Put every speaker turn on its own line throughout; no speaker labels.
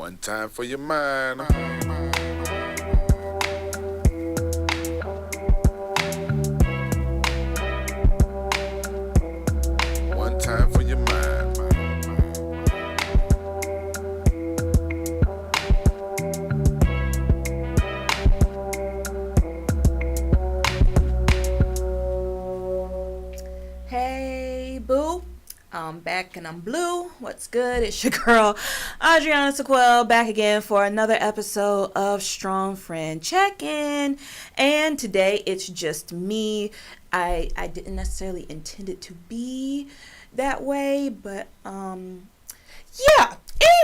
One time for your mind. One time for your mind.
Hey, boo. I'm back and I'm blue. What's good? It's your girl, Adriana Sequel, back again for another episode of Strong Friend Check-In. And today it's just me. I didn't necessarily intend it to be that way, but yeah.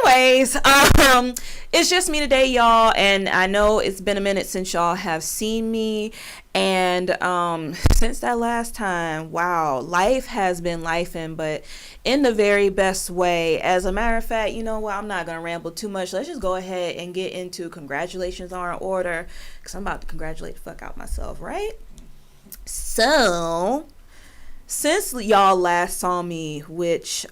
Anyways, it's just me today, y'all, and I know it's been a minute since y'all have seen me, and since that last time, wow, life has been lifing, but in the very best way. As a matter of fact, you know what, I'm not gonna ramble too much. Let's just go ahead and get into congratulations are in order, because I'm about to congratulate the fuck out myself, right? So, since y'all last saw me, which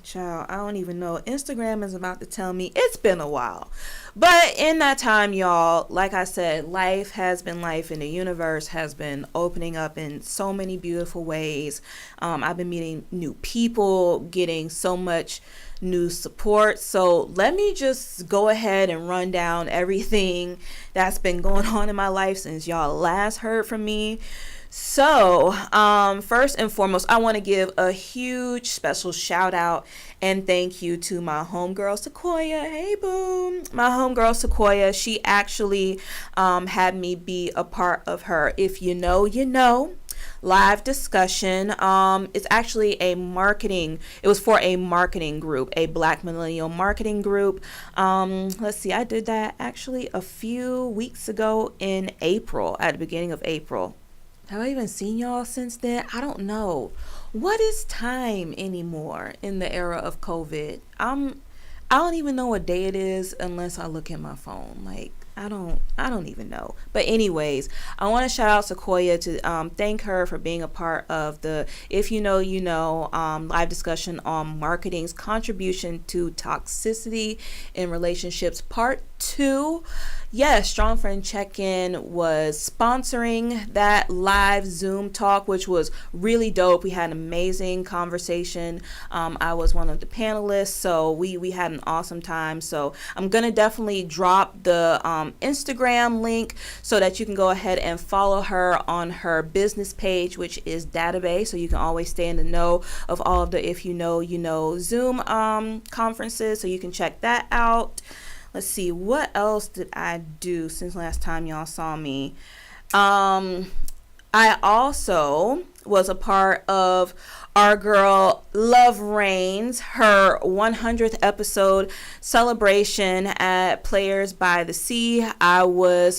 child, I don't even know. Instagram is about to tell me it's been a while. But in that time, y'all, like I said, life has been life, and the universe has been opening up in so many beautiful ways. I've been meeting new people, getting so much new support. So let me just go ahead and run down everything that's been going on in my life since y'all last heard from me. So, first and foremost, I want to give a huge special shout out and thank you to my homegirl Sequoia. Hey, boom. My homegirl Sequoia, she actually had me be a part of her If You Know, You Know live discussion. It's actually it was for a marketing group, a Black millennial marketing group. Let's see, I did that actually a few weeks ago in April, at the beginning of April. Have I even seen y'all since then? I don't know. What is time anymore in the era of COVID? I don't even know what day it is unless I look at my phone. Like, I don't even know. But anyways, I want to shout out Sequoia to thank her for being a part of the If You Know, You Know live discussion on marketing's contribution to toxicity in relationships, part 2. Yes, Strong Friend Check-In was sponsoring that live Zoom talk, which was really dope. We had an amazing conversation. I was one of the panelists, so we had an awesome time. So I'm going to definitely drop the Instagram link so that you can go ahead and follow her on her business page, which is Database, so you can always stay in the know of all of the If You Know, You Know Zoom conferences, so you can check that out. Let's see, what else did I do since last time y'all saw me? I also was a part of our girl Love Reigns, her 100th episode celebration at Players by the Sea. I was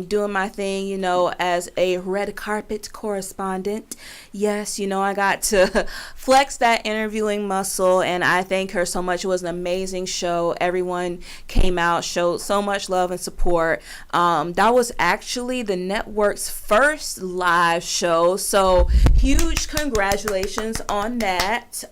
doing my thing, as a red carpet correspondent. Yes, I got to flex that interviewing muscle, and I thank her so much. It was an amazing show. Everyone came out, showed so much love and support. That was actually the network's first live show, so huge congratulations on that.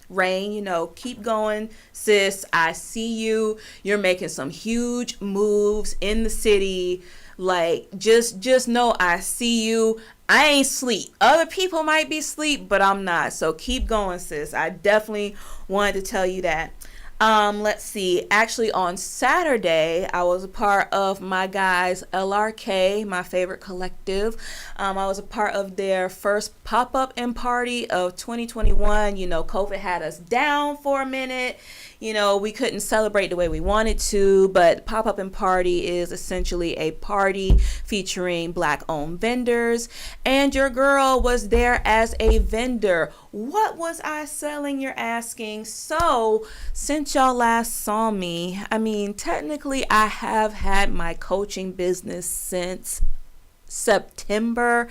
Rain, keep going, sis. I see you. You're making some huge moves in the city. Like, just know I see you. I ain't sleep. Other people might be sleep, but I'm not. So keep going, sis. I definitely wanted to tell you that. Let's see. Actually, on Saturday, I was a part of my guys LRK, my favorite collective. I was a part of their first pop-up and party of 2021. COVID had us down for a minute. We couldn't celebrate the way we wanted to, but pop-up and party is essentially a party featuring Black-owned vendors, and your girl was there as a vendor. What was I selling, you're asking? So, since y'all last saw me, technically I have had my coaching business since September,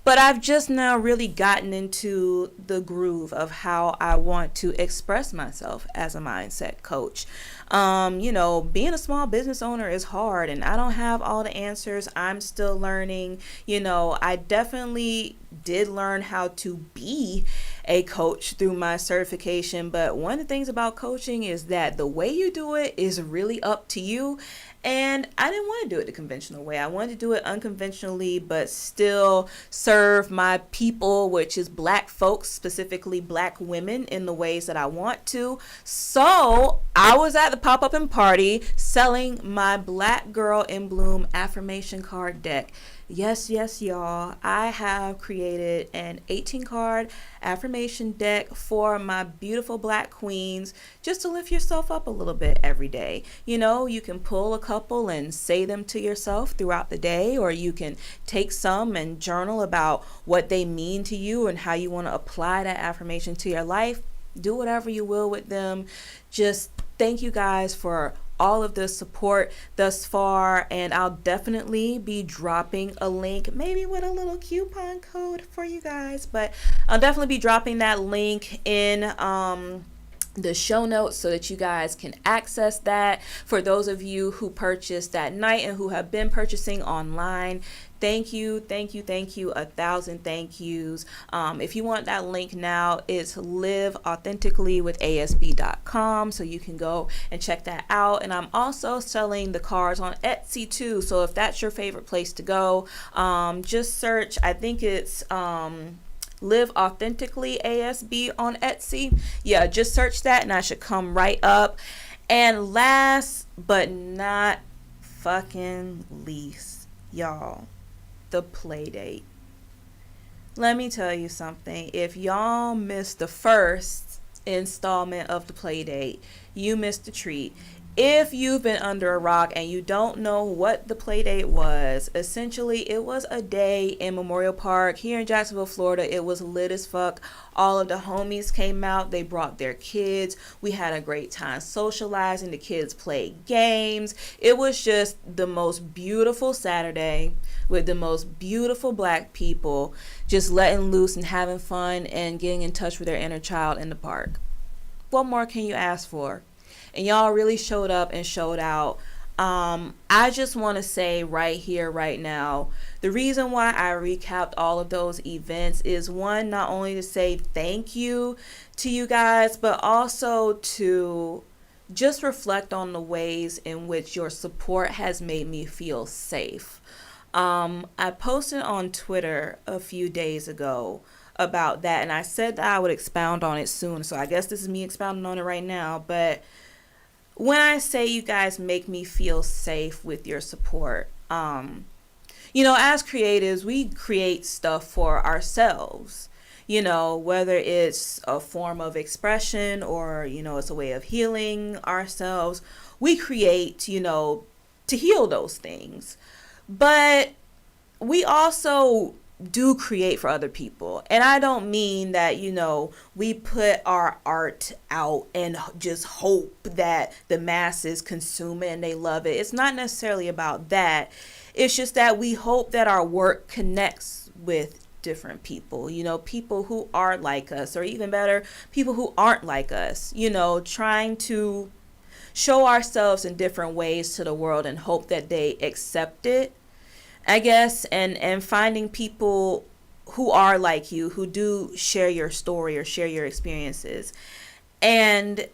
But I've just now really gotten into the groove of how I want to express myself as a mindset coach. Being a small business owner is hard, and I don't have all the answers. I'm still learning. I definitely did learn how to be a coach through my certification, but one of the things about coaching is that the way you do it is really up to you. And I didn't want to do it the conventional way. I wanted to do it unconventionally, but still serve my people, which is Black folks, specifically Black women, in the ways that I want to. So I was at the pop-up and party selling my Black Girl in Bloom affirmation card deck. Yes, y'all. I have created an 18 card affirmation deck for my beautiful Black queens, just to lift yourself up a little bit every day. You can pull a couple and say them to yourself throughout the day, or you can take some and journal about what they mean to you and how you want to apply that affirmation to your life. Do whatever you will with them. Just thank you guys for all of the support thus far, and I'll definitely be dropping a link, maybe with a little coupon code for you guys, but I'll definitely be dropping that link in the show notes so that you guys can access that. For those of you who purchased that night and who have been purchasing online, thank you, 1,000 thank yous. If you want that link now, it's liveauthenticallywithasb.com, so you can go and check that out. And I'm also selling the cards on Etsy too, so if that's your favorite place to go, just search, I think it's Live Authentically ASB on Etsy. Yeah, just search that and I should come right up. And last but not fucking least, y'all, the play date. Let me tell you something. If y'all missed the first installment of the play date, you missed a treat. If you've been under a rock and you don't know what the play date was, essentially it was a day in Memorial Park here in Jacksonville, Florida. It was lit as fuck. All of the homies came out. They brought their kids. We had a great time socializing. The kids played games. It was just the most beautiful Saturday with the most beautiful Black people just letting loose and having fun and getting in touch with their inner child in the park. What more can you ask for? And y'all really showed up and showed out. I just want to say right here, right now, the reason why I recapped all of those events is, one, not only to say thank you to you guys, but also to just reflect on the ways in which your support has made me feel safe. I posted on Twitter a few days ago about that, and I said that I would expound on it soon. So I guess this is me expounding on it right now. But when I say you guys make me feel safe with your support, as creatives, we create stuff for ourselves, whether it's a form of expression or, it's a way of healing ourselves. We create, to heal those things. But we also do create for other people. And I don't mean that, we put our art out and just hope that the masses consume it and they love it. It's not necessarily about that. It's just that we hope that our work connects with different people, people who are like us, or even better, people who aren't like us, trying to show ourselves in different ways to the world and hope that they accept it, I guess, and finding people who are like you, who do share your story or share your experiences. And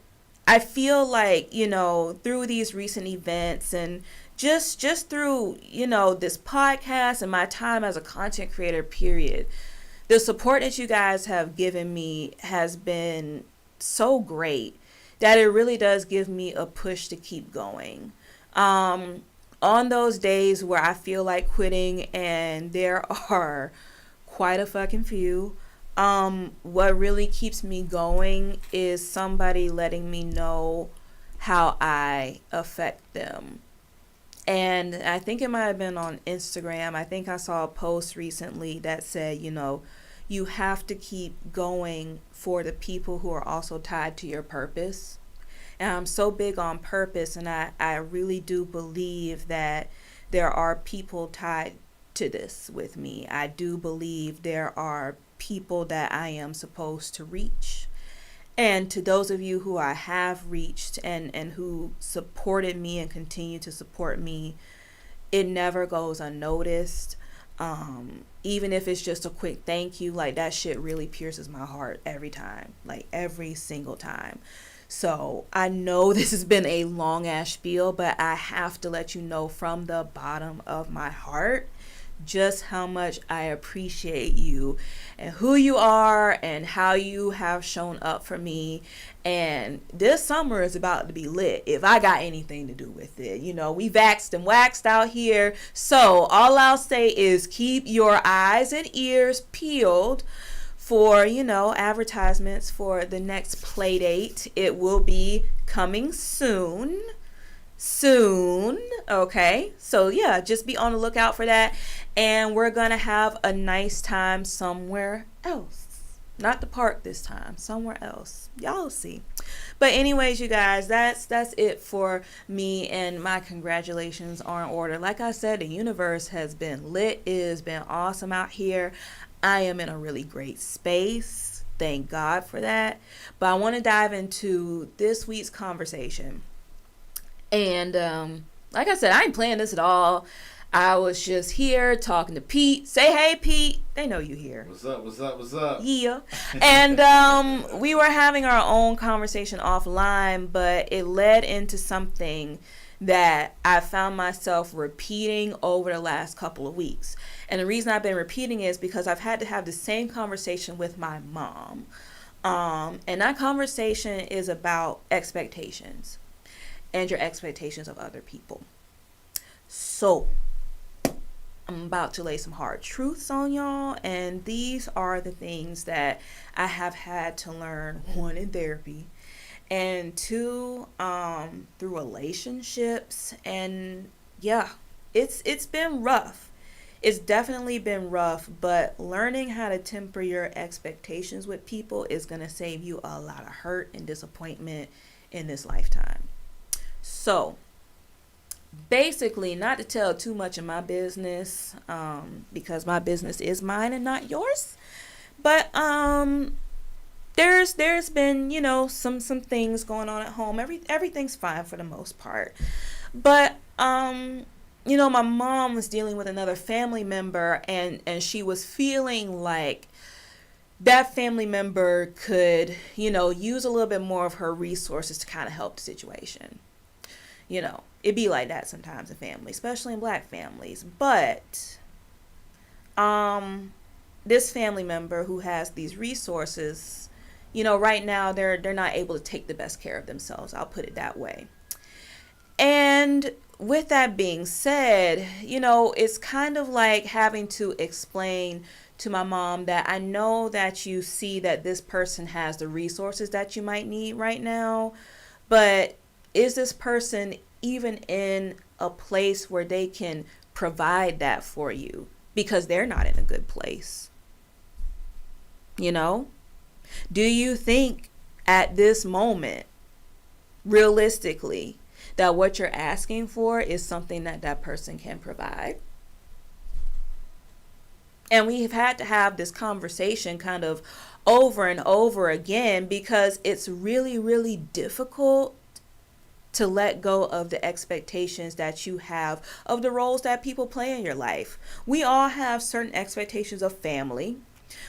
I feel like, through these recent events and just through, this podcast and my time as a content creator, period, the support that you guys have given me has been so great that it really does give me a push to keep going. On those days where I feel like quitting, and there are quite a fucking few, what really keeps me going is somebody letting me know how I affect them. And I think it might have been on Instagram. I think I saw a post recently that said, you have to keep going for the people who are also tied to your purpose. And I'm so big on purpose, and I really do believe that there are people tied to this with me. I do believe there are people that I am supposed to reach. And to those of you who I have reached and who supported me and continue to support me, it never goes unnoticed. Even if it's just a quick thank you, like that shit really pierces my heart every time, like every single time. So I know this has been a long ass spiel, but I have to let you know from the bottom of my heart just how much I appreciate you and who you are and how you have shown up for me. And this summer is about to be lit if I got anything to do with it. You know, we vaxxed and waxed out here. So all I'll say is keep your eyes and ears peeled for, you know, advertisements for the next play date. It will be coming soon. Okay, so yeah, just be on the lookout for that, and we're gonna have a nice time somewhere else, not the park this time, somewhere else, y'all see. But anyways, you guys, that's it for me, and my congratulations are in order. Like I said, the universe has been lit. It has been awesome out here. I am in a really great space, thank God for that. But I want to dive into this week's conversation. And like I said, I ain't playing this at all. I was just here talking to Pete. Say hey, Pete. They know you here.
What's up?
Yeah. And we were having our own conversation offline, but it led into something that I found myself repeating over the last couple of weeks. And the reason I've been repeating is because I've had to have the same conversation with my mom. And that conversation is about expectations and your expectations of other people. So I'm about to lay some hard truths on y'all, and these are the things that I have had to learn, one, in therapy, and two, through relationships. And yeah, it's been rough. It's definitely been rough, but learning how to temper your expectations with people is going to save you a lot of hurt and disappointment in this lifetime. So basically, not to tell too much of my business, because my business is mine and not yours, but there's been, you know, some things going on at home. Everything's fine for the most part, but you know, my mom was dealing with another family member, and she was feeling like that family member could, you know, use a little bit more of her resources to kind of help the situation. You know, it be like that sometimes in families, especially in Black families. But this family member who has these resources, you know, right now they're not able to take the best care of themselves. I'll put it that way. And with that being said, you know, it's kind of like having to explain to my mom that I know that you see that this person has the resources that you might need right now, but is this person even in a place where they can provide that for you? Because they're not in a good place. You know? Do you think at this moment, realistically, that what you're asking for is something that that person can provide? And we've had to have this conversation kind of over and over again, because it's really, really difficult to let go of the expectations that you have of the roles that people play in your life. We all have certain expectations of family.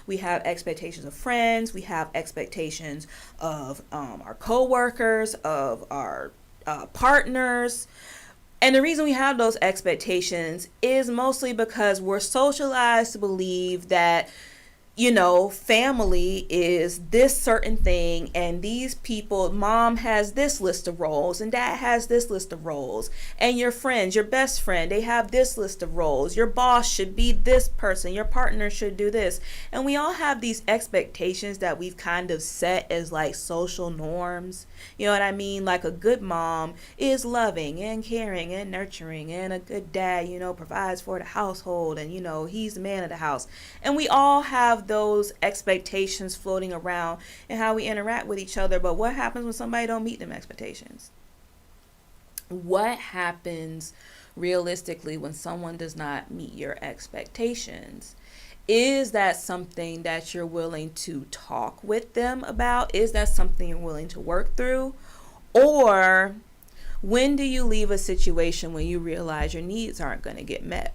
We have expectations of friends. We have expectations of our coworkers, of our partners. And the reason we have those expectations is mostly because we're socialized to believe that, you know, family is this certain thing, and these people, mom has this list of roles and dad has this list of roles, and your friends, your best friend, they have this list of roles. Your boss should be this person, your partner should do this. And we all have these expectations that we've kind of set as like social norms. You know what I mean? Like a good mom is loving and caring and nurturing, and a good dad, you know, provides for the household, and, you know, he's the man of the house. And we all have those expectations floating around and how we interact with each other. But what happens when somebody don't meet them expectations? What happens realistically, when someone does not meet your expectations, is that something that you're willing to talk with them about? Is that something you're willing to work through? Or when do you leave a situation when you realize your needs aren't going to get met?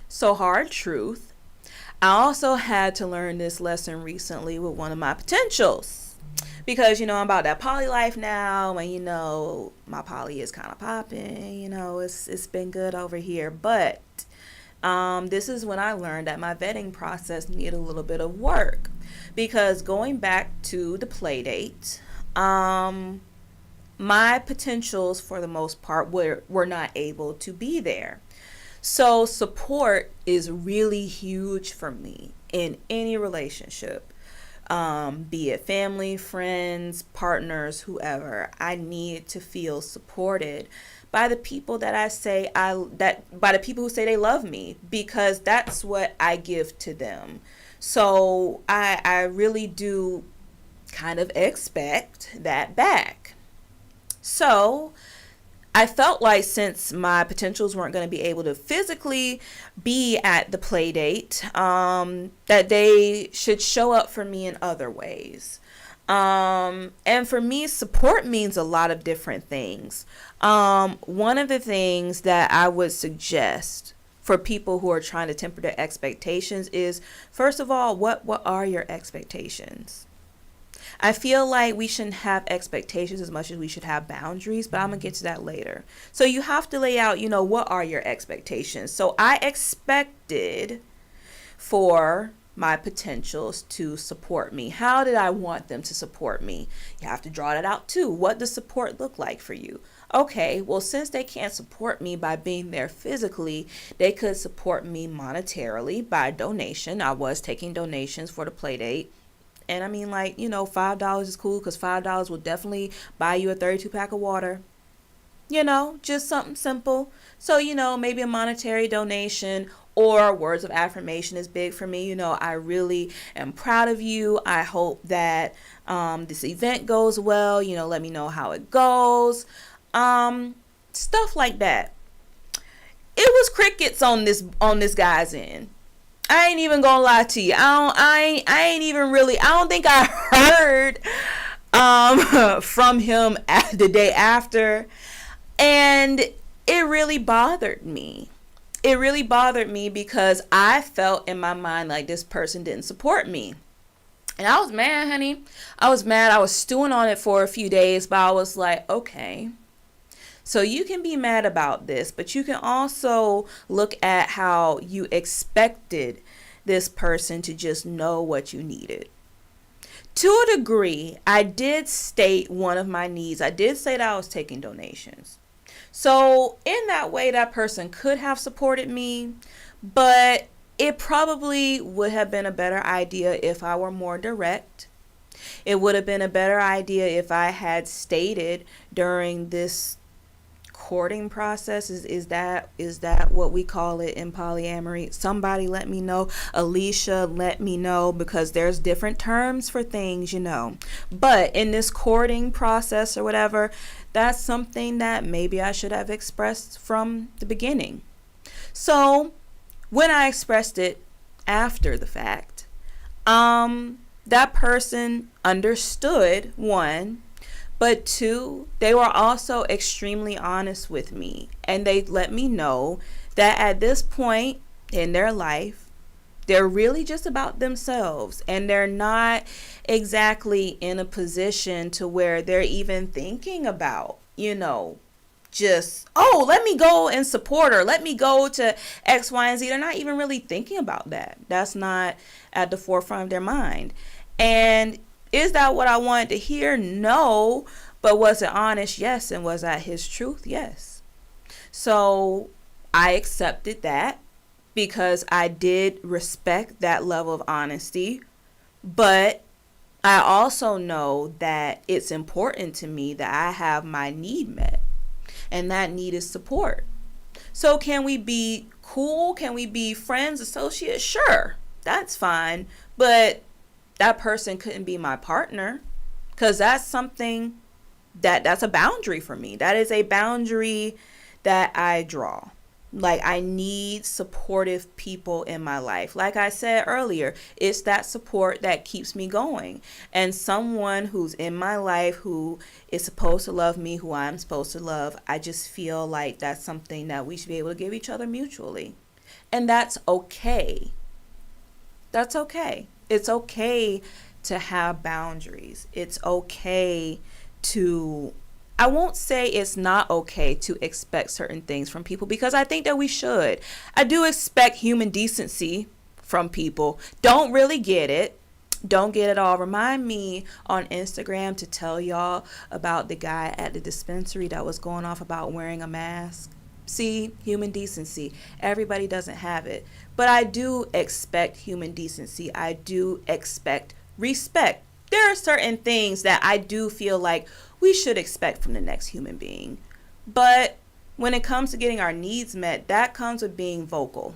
So, hard truth. I also had to learn this lesson recently with one of my potentials. Because, I'm about that poly life now, and, my poly is kind of popping, it's been good over here. But this is when I learned that my vetting process needed a little bit of work. Because going back to the play date, my potentials, for the most part, were not able to be there. So support is really huge for me in any relationship, be it family, friends, partners, whoever. I need to feel supported by the people by the people who say they love me, because that's what I give to them. So I really do kind of expect that back. So I felt like, since my potentials weren't going to be able to physically be at the play date, that they should show up for me in other ways. And for me, support means a lot of different things. One of the things that I would suggest for people who are trying to temper their expectations is, first of all, what are your expectations? I feel like we shouldn't have expectations as much as we should have boundaries, but I'm going to get to that later. So you have to lay out, what are your expectations? So I expected for my potentials to support me. How did I want them to support me? You have to draw that out too. What does support look like for you? Okay, well, since they can't support me by being there physically, they could support me monetarily by donation. I was taking donations for the play date. And I mean, $5 is cool, because $5 will definitely buy you a 32 pack of water. Just something simple. So, maybe a monetary donation, or words of affirmation is big for me. I really am proud of you. I hope that this event goes well. Let me know how it goes. Stuff like that. It was crickets on this guy's end. I ain't even gonna lie to you. I don't think I heard from him the day after, and it really bothered me. It really bothered me because I felt in my mind like this person didn't support me. And I was mad, honey. I was mad. I was stewing on it for a few days, but I was like, okay. So you can be mad about this, but you can also look at how you expected this person to just know what you needed. To a degree, I did state one of my needs. I did say that I was taking donations. So in that way, that person could have supported me, but it probably would have been a better idea if I were more direct. It would have been a better idea if I had stated during this courting process, is that what we call it in polyamory? Somebody let me know. Alicia, let me know, because there's different terms for things, but in this courting process or whatever, that's something that maybe I should have expressed from the beginning. So when I expressed it after the fact, that person understood, one. But two, they were also extremely honest with me, and they let me know that at this point in their life, they're really just about themselves, and they're not exactly in a position to where they're even thinking about, just, let me go and support her. Let me go to X, Y, and Z. They're not even really thinking about that. That's not at the forefront of their mind. And is that what I wanted to hear? No. But was it honest? Yes. And was that his truth? Yes. So I accepted that because I did respect that level of honesty. But I also know that it's important to me that I have my need met. And that need is support. So can we be cool? Can we be friends, associates? Sure. That's fine. But that person couldn't be my partner, because that's something that's a boundary for me. That is a boundary that I draw. Like, I need supportive people in my life. Like I said earlier, it's that support that keeps me going. And someone who's in my life who is supposed to love me, who I'm supposed to love, I just feel like that's something that we should be able to give each other mutually. And that's okay. That's okay. It's okay to have boundaries. It's okay to, I won't say it's not okay to expect certain things from people, because I think that we should. I do expect human decency from people. Don't really get it. Don't get it all. Remind me on Instagram to tell y'all about the guy at the dispensary that was going off about wearing a mask. See, human decency. Everybody doesn't have it. But I do expect human decency. I do expect respect. There are certain things that I do feel like we should expect from the next human being. But when it comes to getting our needs met, that comes with being vocal.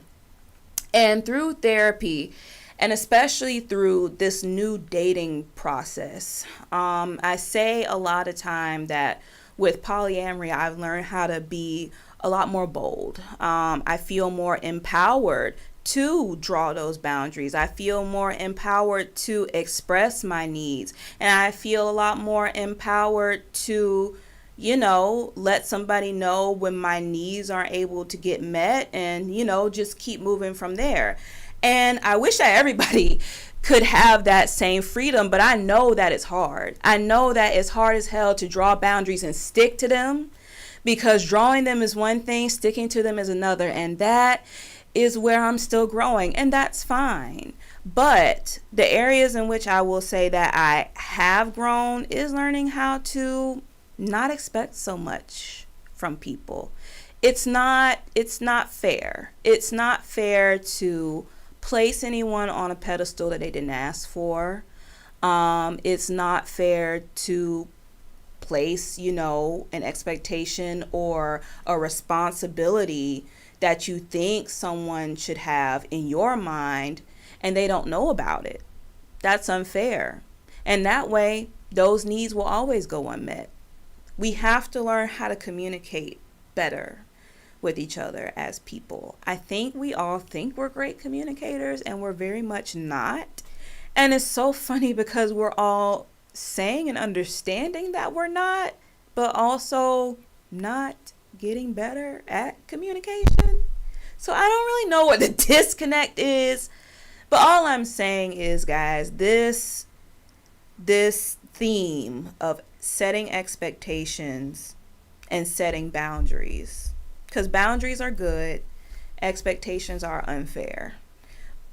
And through therapy, and especially through this new dating process, I say a lot of time that with polyamory, I've learned how to be a lot more bold. I feel more empowered to draw those boundaries. I feel more empowered to express my needs. And I feel a lot more empowered to, let somebody know when my needs aren't able to get met, and, just keep moving from there. And I wish that everybody could have that same freedom, but I know that it's hard. I know that it's hard as hell to draw boundaries and stick to them, because drawing them is one thing, sticking to them is another. And that is where I'm still growing, and that's fine. But the areas in which I will say that I have grown is learning how to not expect so much from people. It's not fair. It's not fair to place anyone on a pedestal that they didn't ask for. It's not fair to place, an expectation or a responsibility that you think someone should have in your mind, and they don't know about it. That's unfair. And that way, those needs will always go unmet. We have to learn how to communicate better with each other as people. I think we all think we're great communicators, and we're very much not. And it's so funny because we're all saying and understanding that we're not, but also not getting better at communication. So I don't really know what the disconnect is, but all I'm saying is, guys, this theme of setting expectations and setting boundaries, because boundaries are good, expectations are unfair.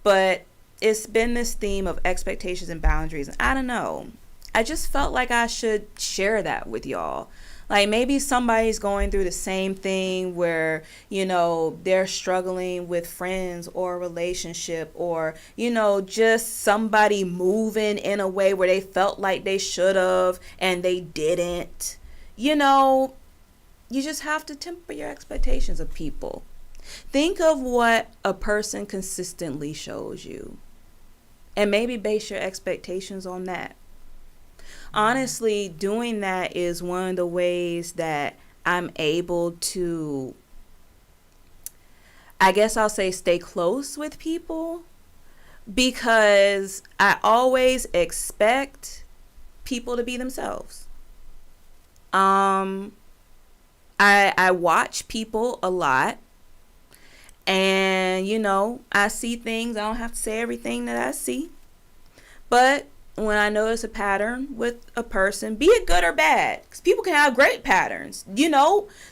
But it's been this theme of expectations and boundaries, and I don't know, I just felt like I should share that with y'all. Like, maybe somebody's going through the same thing where, they're struggling with friends or a relationship, or, just somebody moving in a way where they felt like they should have and they didn't. You just have to temper your expectations of people. Think of what a person consistently shows you, and maybe base your expectations on that. Honestly, doing that is one of the ways that I'm able to, I guess I'll say, stay close with people, because I always expect people to be themselves. I watch people a lot, and I see things. I don't have to say everything that I see, but when I notice a pattern with a person, be it good or bad, because people can have great patterns.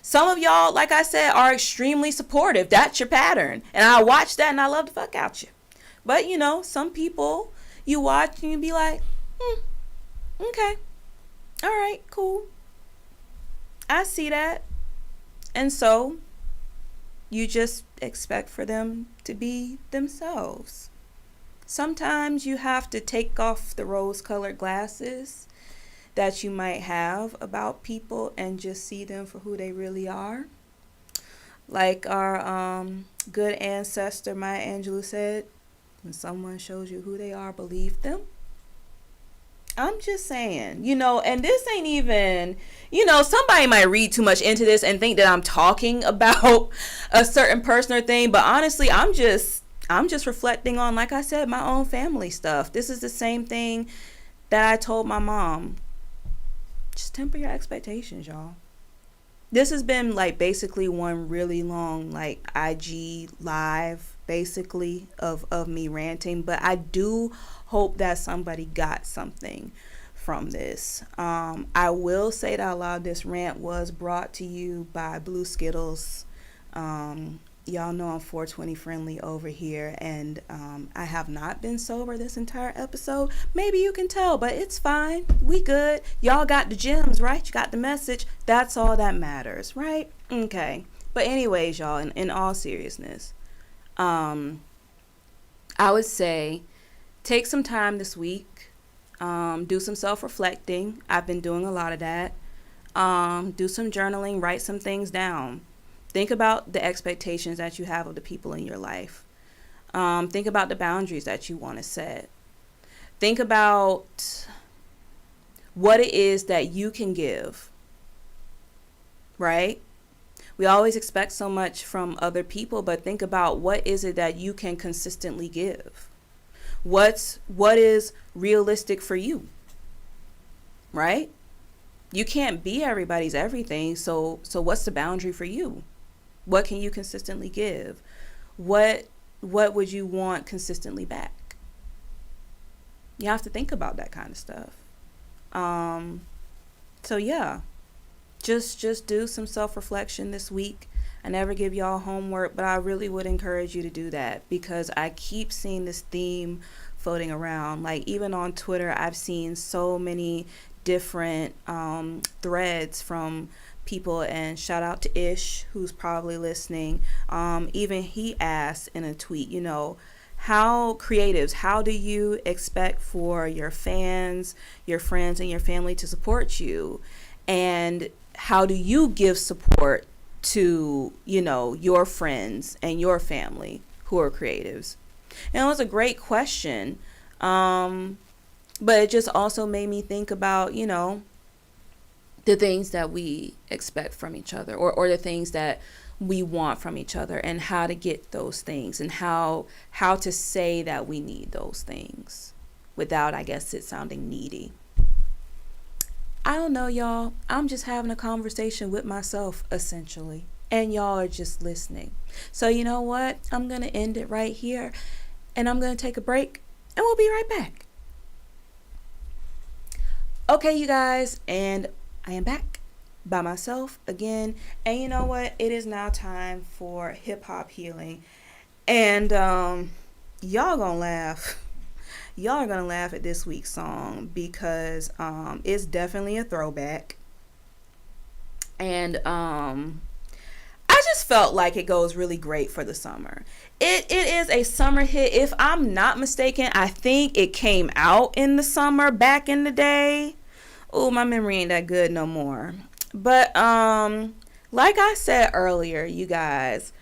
Some of y'all, like I said, are extremely supportive. That's your pattern. And I watch that and I love the fuck out you. But, some people you watch and you be like, okay, all right, cool. I see that. And so you just expect for them to be themselves. Sometimes you have to take off the rose-colored glasses that you might have about people and just see them for who they really are. Like our good ancestor Maya Angelou said, when someone shows you who they are, believe them. I'm just saying, and this ain't even, somebody might read too much into this and think that I'm talking about a certain person or thing, but honestly, I'm just reflecting on, like I said, my own family stuff. This is the same thing that I told my mom. Just temper your expectations, y'all. This has been like basically one really long like IG live basically of me ranting, but I do hope that somebody got something from this. I will say that a lot of this rant was brought to you by Blue Skittles. Y'all know I'm 420 friendly over here, and I have not been sober this entire episode. Maybe you can tell, but it's fine. We good. Y'all got the gems, right? You got the message. That's all that matters, right? Okay. But anyways, y'all, in all seriousness, I would say take some time this week. Do some self-reflecting. I've been doing a lot of that. Do some journaling. Write some things down. Think about the expectations that you have of the people in your life. Think about the boundaries that you want to set. Think about what it is that you can give, right? We always expect so much from other people, but think about what is it that you can consistently give. What is realistic for you, right? You can't be everybody's everything, so what's the boundary for you? What can you consistently give? What would you want consistently back? You have to think about that kind of stuff. So yeah, just do some self-reflection this week. I never give y'all homework, but I really would encourage you to do that, because I keep seeing this theme floating around. Like even on Twitter, I've seen so many different threads from people, and shout out to Ish, who's probably listening. Even he asked in a tweet, how creatives, how do you expect for your fans, your friends, and your family to support you? And how do you give support to, your friends and your family who are creatives? And it was a great question. But it just also made me think about, the things that we expect from each other, or the things that we want from each other, and how to get those things, and how to say that we need those things without, I guess, it sounding needy. I don't know, y'all. I'm just having a conversation with myself, essentially, and y'all are just listening. So you know what? I'm going to end it right here, and I'm going to take a break, and we'll be right back. Okay, you guys, and I am back by myself again, and you know what? It is now time for hip hop healing, and y'all gonna laugh. Y'all are gonna laugh at this week's song, because it's definitely a throwback, and I just felt like it goes really great for the summer. It is a summer hit. If I'm not mistaken, I think it came out in the summer back in the day. Oh, my memory ain't that good no more. But like I said earlier, you guys,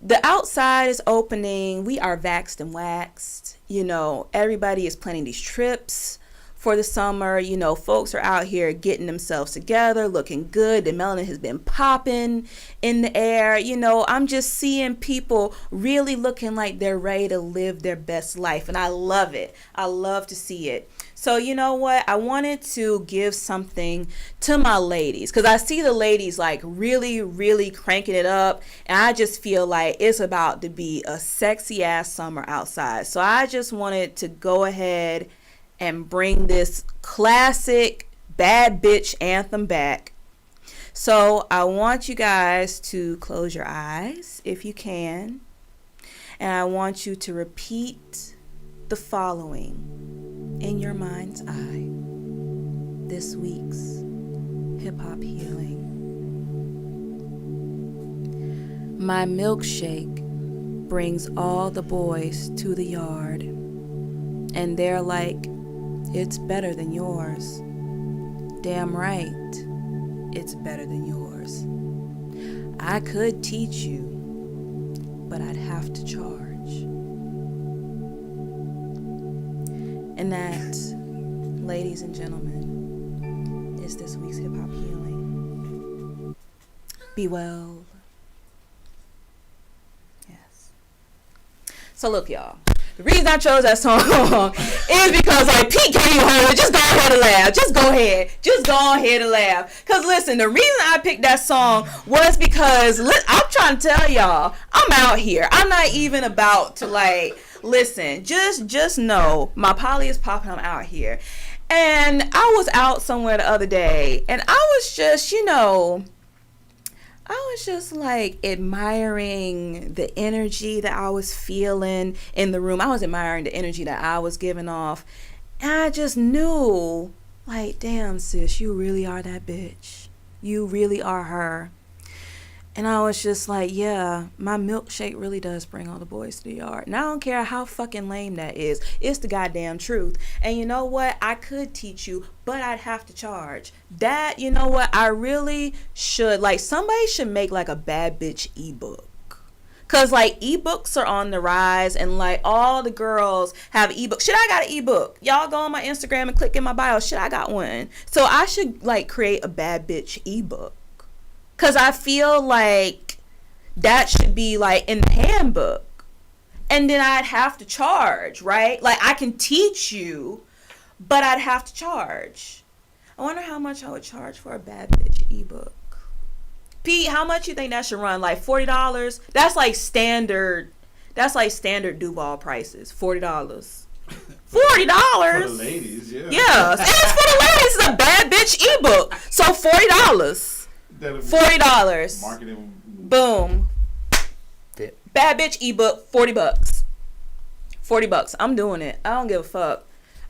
the outside is opening. We are vaxxed and waxed. Everybody is planning these trips for the summer. Folks are out here getting themselves together, looking good. The melanin has been popping in the air. I'm just seeing people really looking like they're ready to live their best life. And I love it. I love to see it. So you know what? I wanted to give something to my ladies, because I see the ladies like really, really cranking it up. And I just feel like it's about to be a sexy ass summer outside. So I just wanted to go ahead and bring this classic bad bitch anthem back. So I want you guys to close your eyes if you can. And I want you to repeat the following in your mind's eye. This week's hip hop healing. My milkshake brings all the boys to the yard, and they're like, it's better than yours. Damn right, it's better than yours. I could teach you, but I'd have to charge. And that ladies and gentlemen, is this week's Hip Hop Healing. Be well. Yes. So look, y'all. The reason I chose that song is because, like, Pete can't even hold it. Just go ahead and laugh. Just go ahead. Just go ahead and laugh. Because, listen, the reason I picked that song was because, I'm trying to tell y'all, I'm out here. I'm not even about to, like, listen. Just know, my poly is popping. I'm out here. And I was out somewhere the other day, and I was just, like admiring the energy that I was feeling in the room. I was admiring the energy that I was giving off. And I just knew, like, damn, sis, you really are that bitch. You really are her. And I was just like, yeah, my milkshake really does bring all the boys to the yard. And I don't care how fucking lame that is. It's the goddamn truth. And you know what? I could teach you, but I'd have to charge. That, you know what? I really should. Like, somebody should make, like, a bad bitch ebook. Because, like, ebooks are on the rise. And, like, all the girls have ebooks. Shit, I got an ebook. Y'all go on my Instagram and click in my bio. Shit, I got one. So I should, like, create a bad bitch ebook. Because I feel like that should be, like, in the handbook. And then I'd have to charge, right? Like, I can teach you, but I'd have to charge. I wonder how much I would charge for a bad bitch ebook. Pete, how much you think that should run? Like, $40? That's like standard Duval prices. $40. $40?
For the ladies, yeah.
Yeah. And it's for the ladies. It's a bad bitch ebook. So $40. $40.
Marketing.
Boom. Bad bitch ebook, $40. $40. I'm doing it. I don't give a fuck.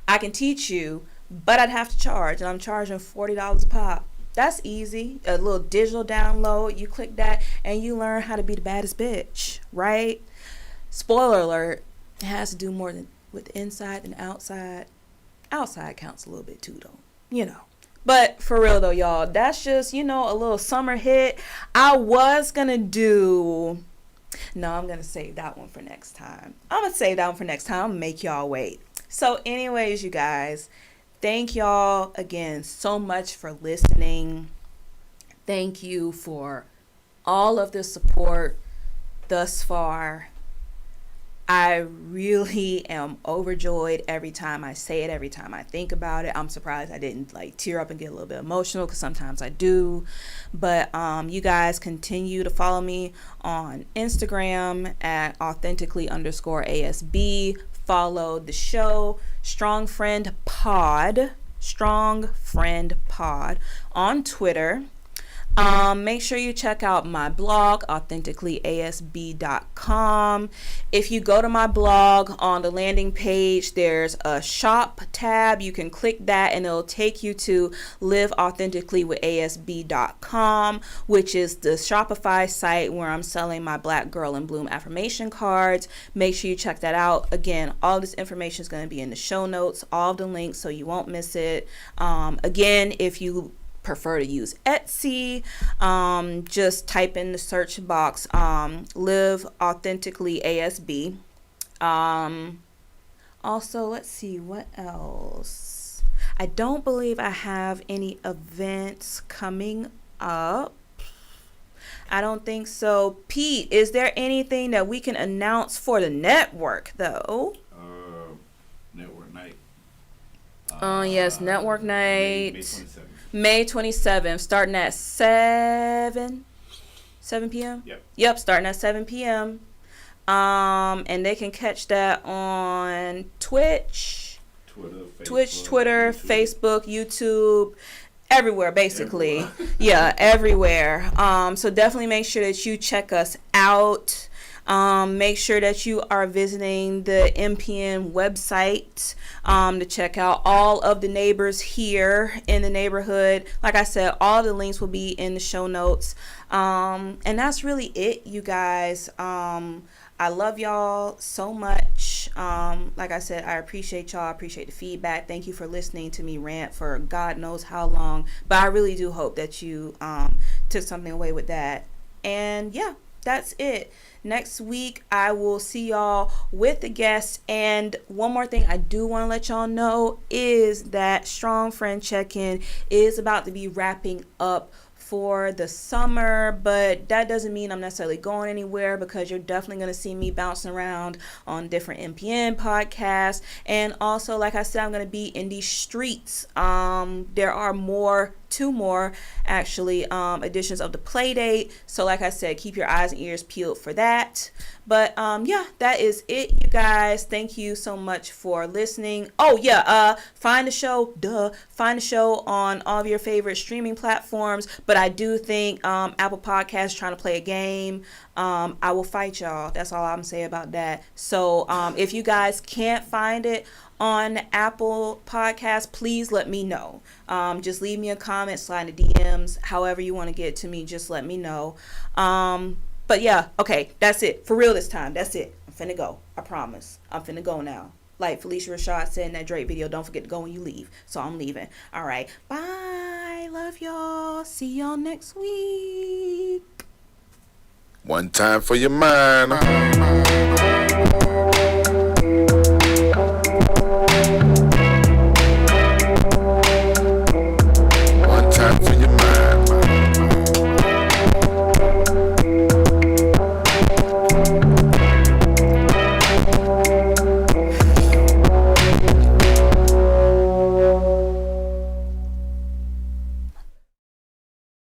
I can teach you, but I'd have to charge, and I'm charging $40 a pop. That's easy. A little digital download. You click that, and you learn how to be the baddest bitch, right? Spoiler alert. It has to do more than with the inside than outside. Outside counts a little bit too, though. But for real though, y'all, that's just, a little summer hit. I'm going to save that one for next time. I'm going to make y'all wait. So anyways, you guys, thank y'all again so much for listening. Thank you for all of the support thus far. I really am overjoyed every time I say it, every time I think about it. I'm surprised I didn't tear up and get a little bit emotional, because sometimes I do. But you guys continue to follow me on Instagram at authentically_ASB. Follow the show Strong Friend Pod on Twitter. Make sure you check out my blog, authenticallyasb.com. If you go to my blog, on the landing page, there's a shop tab. You can click that and it'll take you to liveauthenticallywithasb.com, which is the Shopify site where I'm selling my Black Girl in Bloom affirmation cards. Make sure you check that out. Again, all this information is going to be in the show notes, all the links, so you won't miss it. Again, if you prefer to use Etsy, just type in the search box Live Authentically ASB. Also, let's see what else. I don't believe I have any events coming up. I don't think so. Pete, is there anything that we can announce for the network though?
Network night.
Yes, network night.
May 27th.
May 27th, starting at 7 p.m.? Yep, starting at 7 p.m. And they can catch that on Twitter, Facebook, YouTube, everywhere, basically. Yeah, everywhere. So definitely make sure that you check us out. Make sure that you are visiting the MPN website to check out all of the neighbors here in the neighborhood. Like I said, all the links will be in the show notes. And that's really it, you guys. I love y'all so much. Like I said, I appreciate y'all. I appreciate the feedback. Thank you for listening to me rant for God knows how long. But I really do hope that you took something away with that. And yeah. that's it. Next week, I will see y'all with the guests. And one more thing I do want to let y'all know is that Strong Friend Check-In is about to be wrapping up for the summer, but that doesn't mean I'm necessarily going anywhere, because you're definitely going to see me bouncing around on different MPN podcasts. And also, like I said, I'm going to be in these streets. There are two more actually editions of the Playdate. So like I said, keep your eyes and ears peeled for that. But yeah, that is it, you guys. Thank you so much for listening. Oh yeah, find the show on all of your favorite streaming platforms. But I do think Apple Podcasts trying to play a game. I will fight y'all. That's all I'm saying about that. So if you guys can't find it on Apple Podcasts, please let me know. Just leave me a comment, slide in the DMs, however you want to get to me, just let me know. But yeah, okay, that's it. For real this time, that's it. I'm finna go. I promise. I'm finna go now. Like Felicia Rashad said in that Drake video, don't forget to go when you leave. So I'm leaving. All right, bye. Love y'all. See y'all next week.
One time for your mind.